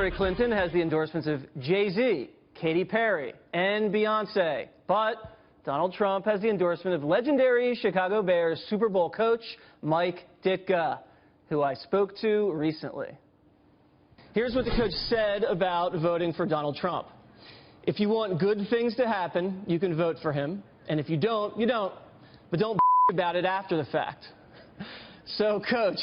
Hillary Clinton has the endorsements of Jay-Z, Katy Perry, and Beyonce. But Donald Trump has the endorsement of legendary Chicago Bears Super Bowl coach Mike Ditka, who I spoke to recently. Here's what the coach said about voting for Donald Trump. If you want good things to happen, you can vote for him. And if you don't, you don't. But don't about it after the fact. So, Coach,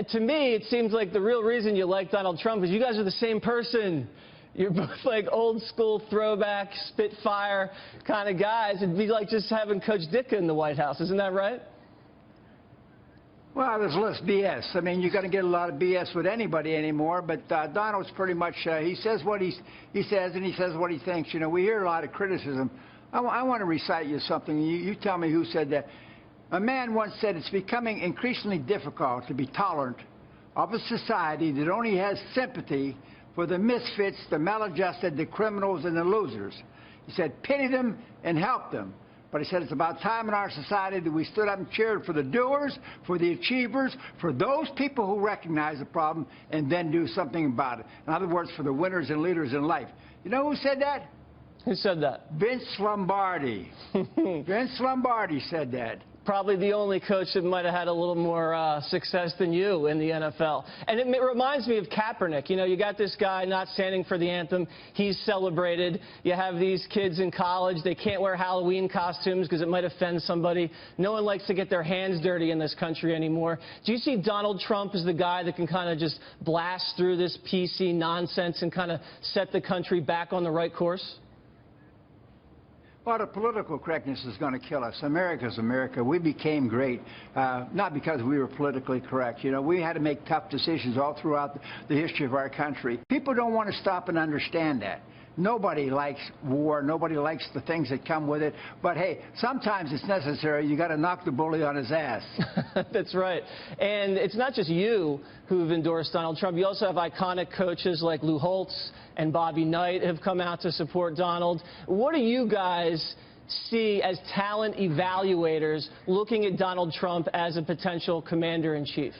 to me, it seems like the real reason you like Donald Trump is you guys are the same person. You're both like old school throwback, spitfire kind of guys. It'd be like just having Coach Ditka in the White House. Isn't that right? Well, there's less BS. I mean, you're going to get a lot of BS with anybody anymore, but Donald's pretty much, he says what he says, and he says what he thinks. You know, we hear a lot of criticism. I want to recite you something. You tell me who said that. A man once said it's becoming increasingly difficult to be tolerant of a society that only has sympathy for the misfits, the maladjusted, the criminals, and the losers. He said, pity them and help them. But he said it's about time in our society that we stood up and cheered for the doers, for the achievers, for those people who recognize the problem and then do something about it. In other words, for the winners and leaders in life. You know who said that? Who said that? Vince Lombardi. Vince Lombardi said that. Probably the only coach that might have had a little more success than you in the NFL. And it reminds me of Kaepernick. You know, you got this guy not standing for the anthem. He's celebrated. You have these kids in college. They can't wear Halloween costumes because it might offend somebody. No one likes to get their hands dirty in this country anymore. Do you see Donald Trump as the guy that can kind of just blast through this PC nonsense and kind of set the country back on the right course? Well, the political correctness is going to kill us. America's America. We became great, not because we were politically correct. You know, we had to make tough decisions all throughout the history of our country. People don't want to stop and understand that. Nobody likes war. Nobody likes the things that come with it. But, hey, sometimes it's necessary. You got to knock the bully on his ass. That's right. And it's not just you who've endorsed Donald Trump. You also have iconic coaches like Lou Holtz and Bobby Knight have come out to support Donald. What do you guys see as talent evaluators looking at Donald Trump as a potential commander-in-chief?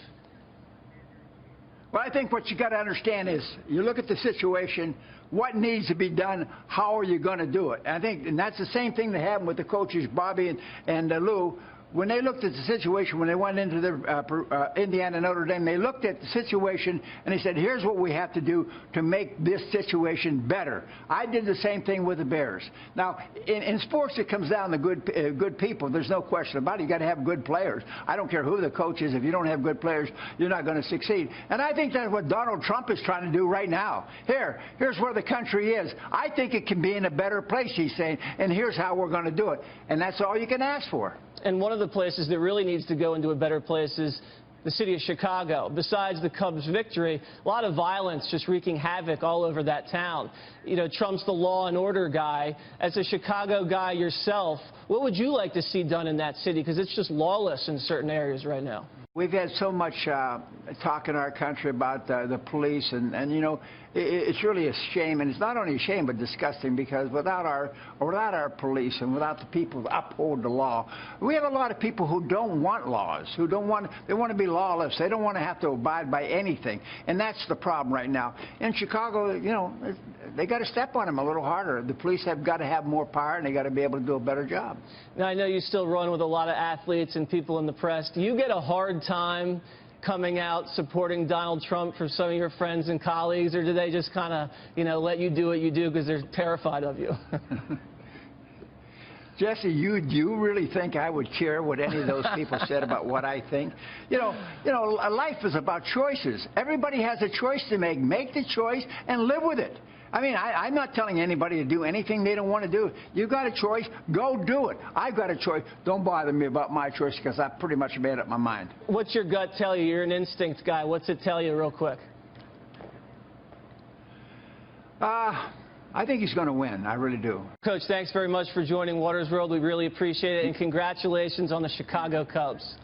Well, I think what you got to understand is you look at the situation, what needs to be done, how are you going to do it? And that's the same thing that happened with the coaches, Bobby and Lou. When they looked at the situation, when they went into the Indiana Notre Dame, they looked at the situation and they said, here's what we have to do to make this situation better. I did the same thing with the Bears. Now, in sports, it comes down to good people. There's no question about it. You got to have good players. I don't care who the coach is. If you don't have good players, you're not going to succeed. And I think that's what Donald Trump is trying to do right now. Here's where the country is. I think it can be in a better place, he's saying, and here's how we're going to do it. And that's all you can ask for. And one of the places that really needs to go into a better place is the city of Chicago. Besides the Cubs' victory, a lot of violence just wreaking havoc all over that town. You know, Trump's the law and order guy. As a Chicago guy yourself, what would you like to see done in that city? Because it's just lawless in certain areas right now. We've had so much talk in our country about the police, and you know, it's really a shame, and it's not only a shame but disgusting, because without our police and without the people who uphold the law, we have a lot of people who don't want laws, they want to be lawless. They don't want to have to abide by anything, and that's the problem right now. In Chicago, you know, they got to step on them a little harder. The police have got to have more power, and they got to be able to do a better job. Now, I know you still run with a lot of athletes and people in the press. Do you get a hard time coming out supporting Donald Trump for some of your friends and colleagues, or do they just kind of, you know, let you do what you do because they're terrified of you? Jesse, do you really think I would care what any of those people said about what I think? You know, life is about choices. Everybody has a choice to make. Make the choice and live with it. I mean, I'm not telling anybody to do anything they don't want to do. You've got a choice. Go do it. I've got a choice. Don't bother me about my choice, because I've pretty much made up my mind. What's your gut tell you? You're an instinct guy. What's it tell you real quick? I think he's going to win. I really do. Coach, thanks very much for joining Watters World. We really appreciate it, and congratulations on the Chicago Cubs.